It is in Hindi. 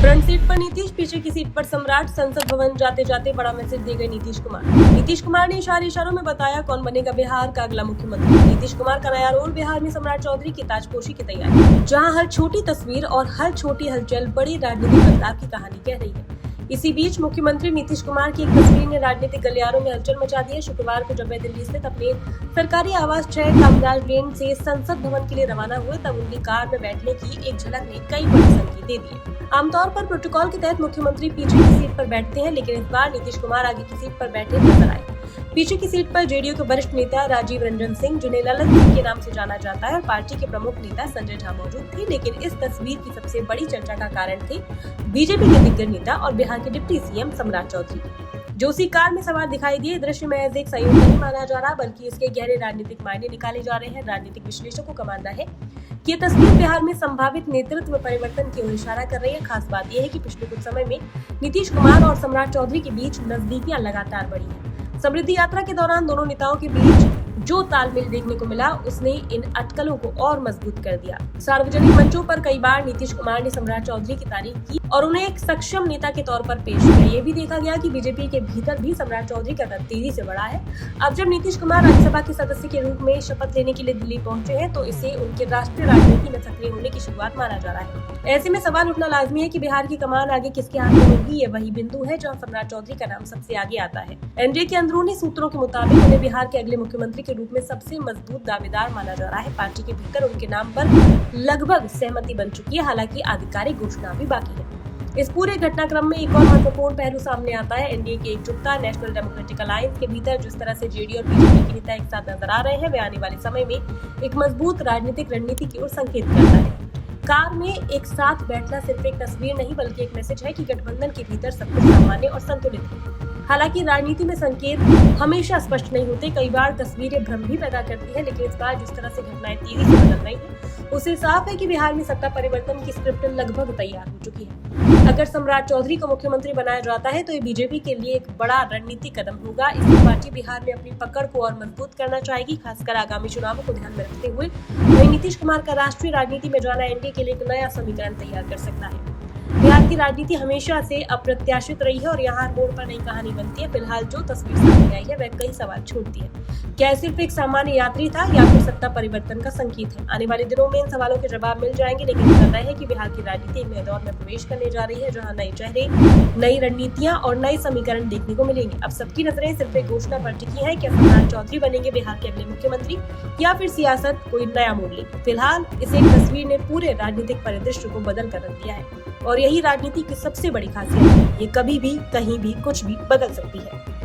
फ्रंट सीट पर नीतीश, पीछे की सीट पर सम्राट। संसद भवन जाते जाते बड़ा मैसेज दे गए नीतीश कुमार। नीतीश कुमार ने इशारों में बताया कौन बनेगा बिहार का अगला मुख्यमंत्री। नीतीश कुमार का नया रोल, बिहार में सम्राट चौधरी की ताजपोशी की तैयारी, जहां हर छोटी तस्वीर और हर छोटी हलचल बड़ी राजनीतिक बदलाव की कहानी कह रही है। इसी बीच मुख्यमंत्री नीतीश कुमार की एक तस्वीर ने राजनीतिक गलियारों में हलचल मचा दी है। शुक्रवार को जब वे दिल्ली स्थित अपने सरकारी आवास 6 कामराज लेन से संसद भवन के लिए रवाना हुए, तब उनकी कार में बैठने की एक झलक ने कई बड़े संकेत दे दिए। आमतौर पर प्रोटोकॉल के तहत मुख्यमंत्री पीछे की सीट पर बैठते हैं, लेकिन इस बार नीतीश कुमार आगे की सीट पर बैठे नजर आए। पीछे की सीट पर जेडीयू के वरिष्ठ नेता राजीव रंजन सिंह, जिन्हें ललन सिंह के नाम से जाना जाता है, और पार्टी के प्रमुख नेता संजय झा मौजूद थे। लेकिन इस तस्वीर की सबसे बड़ी चर्चा का कारण थे बीजेपी के दिग्गज नेता और बिहार के डिप्टी सीएम सम्राट चौधरी, जो उसी कार में सवार दिखाई दिए। दृश्य महज एक संयोग नहीं माना जा रहा, बल्कि इसके गहरे राजनीतिक मायने निकाले जा रहे हैं। राजनीतिक विश्लेषकों का मानना है कि ये तस्वीर बिहार में संभावित नेतृत्व में परिवर्तन की ओर इशारा कर रही है। खास बात यह है कि पिछले कुछ समय में नीतीश कुमार और सम्राट चौधरी के बीच नजदीकियां लगातार बढ़ी है। समृद्धि यात्रा के दौरान दोनों नेताओं के बीच जो तालमेल देखने को मिला, उसने इन अटकलों को और मजबूत कर दिया। सार्वजनिक मंचों पर कई बार नीतीश कुमार ने सम्राट चौधरी की तारीफ की और उन्हें एक सक्षम नेता के तौर पर पेश किया। ये भी देखा गया कि बीजेपी के भीतर भी सम्राट चौधरी का कद तेजी से बढ़ा है। अब जब नीतीश कुमार राज्यसभा के सदस्य के रूप में शपथ लेने के लिए दिल्ली पहुंचे हैं, तो इसे उनके राष्ट्रीय राजनीति में सक्रिय होने की शुरुआत माना जा रहा है। ऐसे में सवाल उठना लाजमी है कि बिहार की कमान आगे किसके हाथ में होगी। ये वही बिंदु है जहाँ सम्राट चौधरी का नाम सबसे आगे आता है। एनडीए के अंदरूनी सूत्रों के मुताबिक उन्हें बिहार के अगले मुख्यमंत्री के रूप में सबसे मजबूत दावेदार माना जा रहा है। पार्टी के भीतर उनके नाम पर लगभग सहमति बन चुकी है, हालांकि आधिकारिक घोषणा भी बाकी है। इस पूरे घटनाक्रम में एक और महत्वपूर्ण पहलू सामने आता है। एनडीए की एकजुटता, नेशनल डेमोक्रेटिक अलायंस के भीतर जिस तरह से जेडीयू और बीजेपी के नेता एक साथ नजर आ रहे हैं, वे आने वाले समय में एक मजबूत राजनीतिक रणनीति की ओर संकेत करता है। कार में एक साथ बैठना सिर्फ एक तस्वीर नहीं, बल्कि एक मैसेज है कि गठबंधन के भीतर सब कुछ सामान्य और संतुलित है। हालांकि राजनीति में संकेत हमेशा स्पष्ट नहीं होते, कई बार तस्वीरें भ्रम भी पैदा करती है। लेकिन इस बार जिस तरह से घटनाएं तेजी से बदल रही हैं, उससे साफ है कि बिहार में सत्ता परिवर्तन की स्क्रिप्ट लगभग तैयार हो चुकी है। अगर सम्राट चौधरी को मुख्यमंत्री बनाया जाता है, तो ये बीजेपी के लिए एक बड़ा रणनीतिक कदम होगा। इससे पार्टी बिहार में अपनी पकड़ को और मजबूत करना चाहेगी, खासकर आगामी चुनावों को ध्यान में रखते हुए। वहीं नीतीश कुमार का राष्ट्रीय राजनीति में जाना एनडीए के लिए एक नया समीकरण तैयार कर सकता है। बिहार की राजनीति हमेशा से अप्रत्याशित रही है और यहाँ मोड़ पर नई कहानी बनती है। फिलहाल जो तस्वीर सामने आई है, वह कई सवाल छोड़ती है। क्या सिर्फ एक सामान्य यात्री था या फिर सत्ता परिवर्तन का संकेत है? आने वाले दिनों में इन सवालों के जवाब मिल जाएंगे, लेकिन कहना है कि बिहार की राजनीति एक नए दौर में प्रवेश करने जा रही है, जहाँ नए चेहरे, नई रणनीतियां और नए समीकरण देखने को मिलेंगे। अब सबकी नजरें सिर्फ एक घोषणा पर टिकी है, क्या सम्राट चौधरी बनेंगे बिहार के अगले मुख्यमंत्री, या फिर सियासत कोई नया मोड़ लेगी। फिलहाल इस एक तस्वीर ने पूरे राजनीतिक परिदृश्य को बदल कर रख दिया है, और यही राजनीति की सबसे बड़ी खासियत है। ये कभी भी, कहीं भी, कुछ भी बदल सकती है।